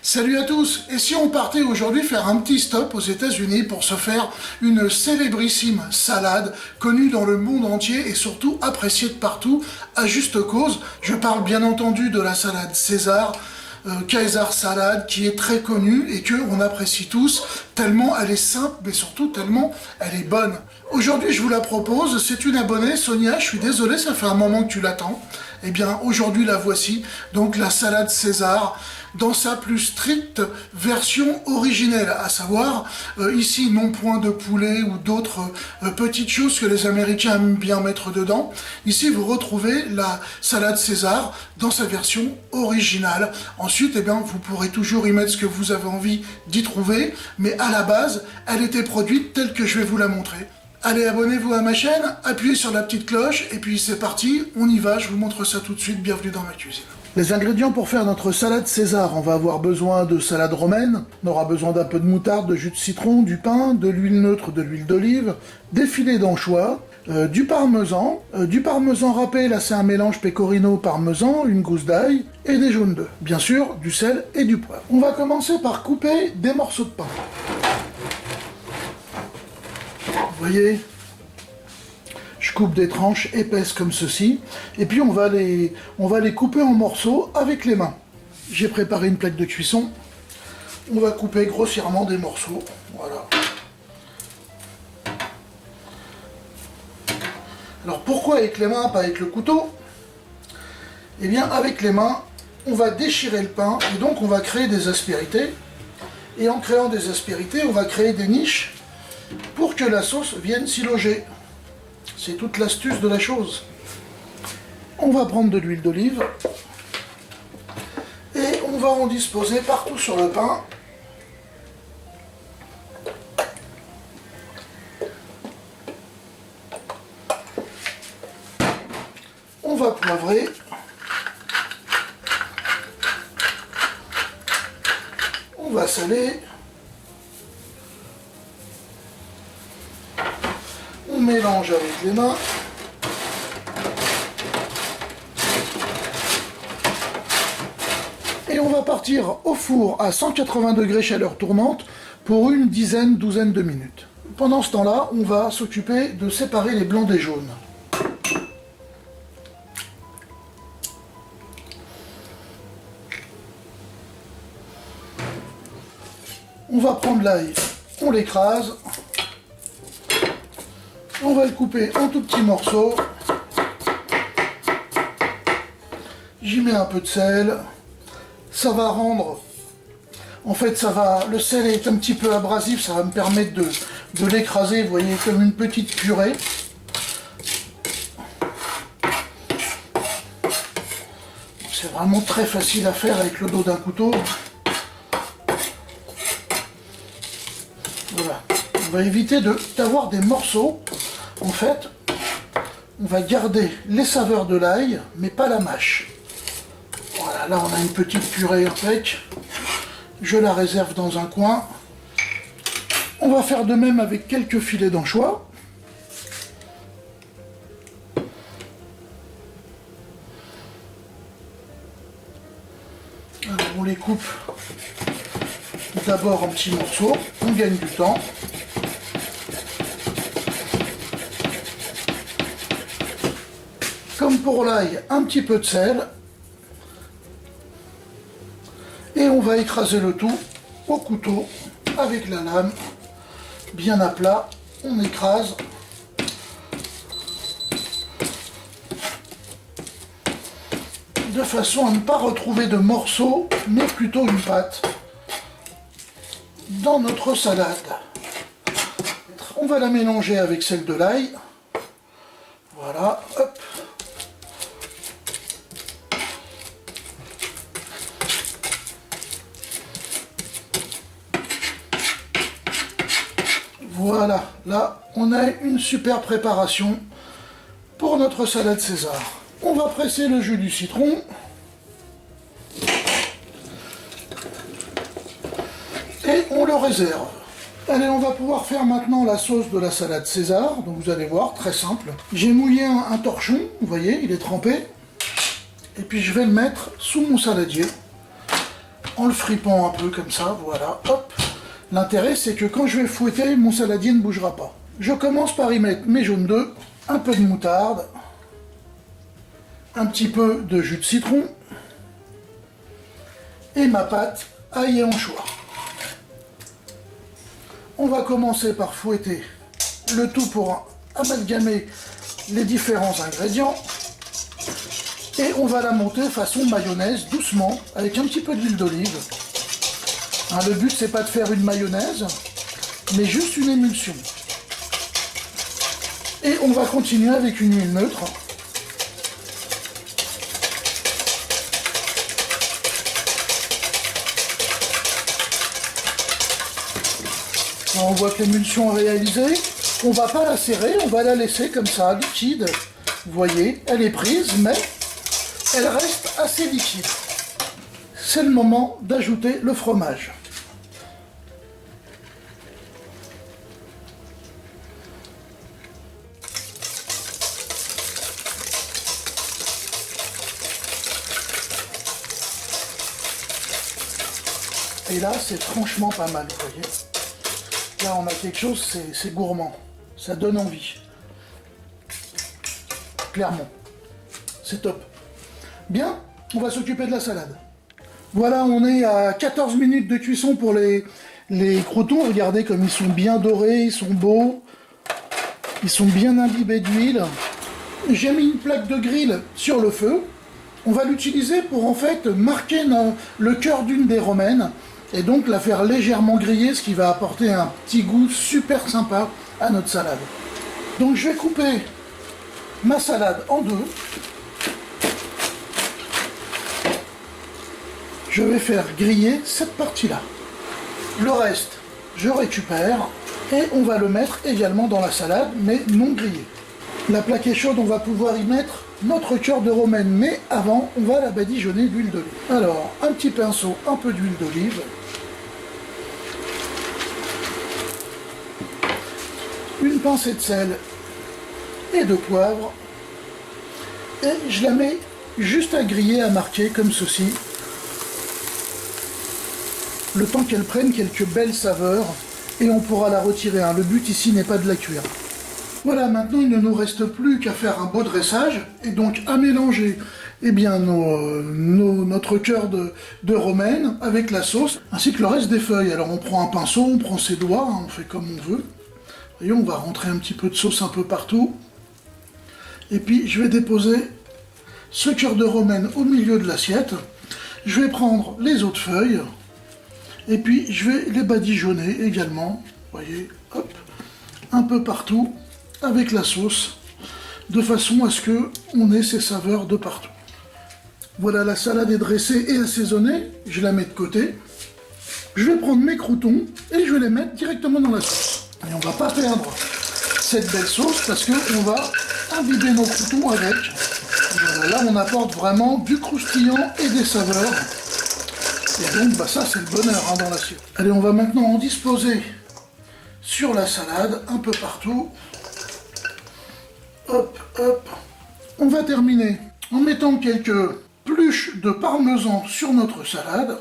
Salut à tous, et si on partait aujourd'hui faire un petit stop aux États-Unis pour se faire une célébrissime salade connue dans le monde entier et surtout appréciée de partout, à juste cause. Je parle bien entendu de la salade César, Caesar salade, qui est très connue et que on apprécie tous, tellement elle est simple, mais surtout tellement elle est bonne. Aujourd'hui, je vous la propose, c'est une abonnée, Sonia, je suis désolé, ça fait un moment que tu l'attends. Eh bien, aujourd'hui, la voici, donc la salade César, dans sa plus stricte version originelle, à savoir, ici, non point de poulet ou d'autres petites choses que les Américains aiment bien mettre dedans. Ici, vous retrouvez la salade César dans sa version originale. Ensuite, eh bien, vous pourrez toujours y mettre ce que vous avez envie d'y trouver, mais à la base, elle était produite telle que je vais vous la montrer. Allez, abonnez-vous à ma chaîne, appuyez sur la petite cloche, et puis c'est parti, on y va, je vous montre ça tout de suite, bienvenue dans ma cuisine. Les ingrédients pour faire notre salade César, on va avoir besoin de salade romaine, on aura besoin d'un peu de moutarde, de jus de citron, du pain, de l'huile neutre, de l'huile d'olive, des filets d'anchois, du parmesan râpé, là c'est un mélange pecorino-parmesan, une gousse d'ail, et des jaunes d'œufs. Bien sûr, du sel et du poivre. On va commencer par couper des morceaux de pain. Vous voyez, je coupe des tranches épaisses comme ceci, et puis on va les couper en morceaux avec les mains. J'ai préparé une plaque de cuisson, on va couper grossièrement des morceaux, voilà. Alors pourquoi avec les mains, pas avec le couteau? Eh bien avec les mains, on va déchirer le pain, et donc on va créer des aspérités, et en créant des aspérités, on va créer des niches, pour que la sauce vienne s'y loger. C'est toute l'astuce de la chose. On va prendre de l'huile d'olive et on va en disposer partout sur le pain. On va poivrer. On va saler. On mélange avec les mains. Et on va partir au four à 180 degrés chaleur tournante pour une douzaine de minutes. Pendant ce temps-là, on va s'occuper de séparer les blancs des jaunes. On va prendre l'ail, on l'écrase. On va le couper en tout petits morceaux. J'y mets un peu de sel. Ça va rendre... En fait, le sel est un petit peu abrasif, ça va me permettre de l'écraser, vous voyez, comme une petite purée. C'est vraiment très facile à faire avec le dos d'un couteau. Voilà. On va éviter d'avoir des morceaux. En fait, on va garder les saveurs de l'ail, mais pas la mâche. Voilà, là on a une petite purée impec. Je la réserve dans un coin. On va faire de même avec quelques filets d'anchois. Alors on les coupe d'abord en petits morceaux, on gagne du temps. Comme pour l'ail, un petit peu de sel. Et on va écraser le tout au couteau avec la lame. Bien à plat, on écrase. De façon à ne pas retrouver de morceaux, mais plutôt une pâte dans notre salade. On va la mélanger avec celle de l'ail. Voilà, hop. Voilà, là, on a une super préparation pour notre salade César. On va presser le jus du citron. Et on le réserve. Allez, on va pouvoir faire maintenant la sauce de la salade César. Donc vous allez voir, très simple. J'ai mouillé un torchon, vous voyez, il est trempé. Et puis je vais le mettre sous mon saladier, en le fripant un peu comme ça, voilà, hop. L'intérêt, c'est que quand je vais fouetter, mon saladier ne bougera pas. Je commence par y mettre mes jaunes d'œufs, un peu de moutarde, un petit peu de jus de citron, et ma pâte ail et anchois. On va commencer par fouetter le tout pour amalgamer les différents ingrédients. Et on va la monter façon mayonnaise, doucement, avec un petit peu d'huile d'olive. Hein, le but, c'est pas de faire une mayonnaise, mais juste une émulsion. Et on va continuer avec une huile neutre. On voit que l'émulsion est réalisée. On va pas la serrer, on va la laisser comme ça, liquide. Vous voyez, elle est prise, mais elle reste assez liquide. C'est le moment d'ajouter le fromage. Et là, c'est franchement pas mal, vous voyez. Là, on a quelque chose, c'est gourmand. Ça donne envie. Clairement. C'est top. Bien, on va s'occuper de la salade. Voilà, on est à 14 minutes de cuisson pour les croûtons. Regardez comme ils sont bien dorés, ils sont beaux. Ils sont bien imbibés d'huile. J'ai mis une plaque de grill sur le feu. On va l'utiliser pour en fait marquer le cœur d'une des romaines. Et donc la faire légèrement griller, ce qui va apporter un petit goût super sympa à notre salade. Donc je vais couper ma salade en deux. Je vais faire griller cette partie-là. Le reste, je récupère et on va le mettre également dans la salade, mais non grillé. La plaque est chaude, on va pouvoir y mettre notre cœur de romaine, mais avant, on va la badigeonner d'huile d'olive. Alors, un petit pinceau, un peu d'huile d'olive. Une pincée de sel et de poivre. Et je la mets juste à griller, à marquer comme ceci. Le temps qu'elle prenne quelques belles saveurs et on pourra la retirer. Le but ici n'est pas de la cuire. Voilà, maintenant il ne nous reste plus qu'à faire un beau dressage et donc à mélanger notre cœur de romaine avec la sauce ainsi que le reste des feuilles. Alors on prend un pinceau, on prend ses doigts, on fait comme on veut. Et on va rentrer un petit peu de sauce un peu partout. Et puis je vais déposer ce cœur de romaine au milieu de l'assiette. Je vais prendre les autres feuilles. Et puis je vais les badigeonner également, vous voyez, hop, un peu partout avec la sauce, de façon à ce qu'on ait ces saveurs de partout. Voilà, la salade est dressée et assaisonnée, je la mets de côté. Je vais prendre mes croûtons et je vais les mettre directement dans la sauce. Et on ne va pas perdre cette belle sauce parce qu'on va imbiber nos croûtons avec. Voilà, là on apporte vraiment du croustillant et des saveurs. Et donc ça c'est le bonheur dans l'assiette. Allez, on va maintenant en disposer sur la salade, un peu partout. Hop, hop. On va terminer en mettant quelques pluches de parmesan sur notre salade.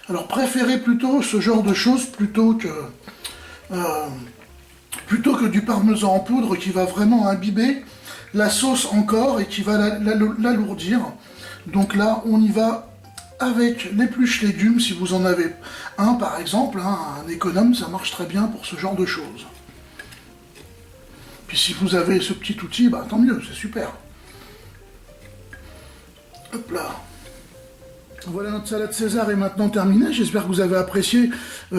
Alors préférez plutôt ce genre de choses plutôt que du parmesan en poudre qui va vraiment imbiber la sauce encore et qui va l'alourdir. Donc là, on y va avec l'épluche légumes, si vous en avez un par exemple, un économe, ça marche très bien pour ce genre de choses. Puis si vous avez ce petit outil, tant mieux, c'est super. Hop là. Voilà, notre salade César est maintenant terminée. J'espère que vous avez apprécié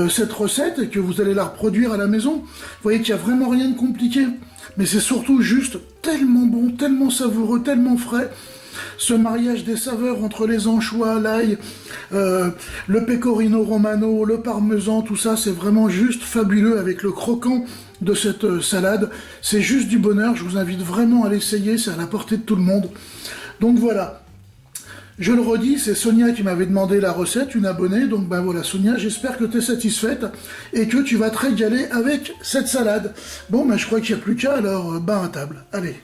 cette recette et que vous allez la reproduire à la maison. Vous voyez qu'il n'y a vraiment rien de compliqué, mais c'est surtout juste tellement bon, tellement savoureux, tellement frais. Ce mariage des saveurs entre les anchois, l'ail, le pecorino romano, le parmesan, tout ça, c'est vraiment juste fabuleux avec le croquant de cette salade. C'est juste du bonheur, je vous invite vraiment à l'essayer, c'est à la portée de tout le monde. Donc voilà, Je le redis, c'est Sonia qui m'avait demandé la recette, une abonnée, donc ben voilà Sonia, j'espère que tu es satisfaite et que tu vas te régaler avec cette salade. Bon, ben je crois qu'il n'y a plus qu'à, alors bain à table. Allez.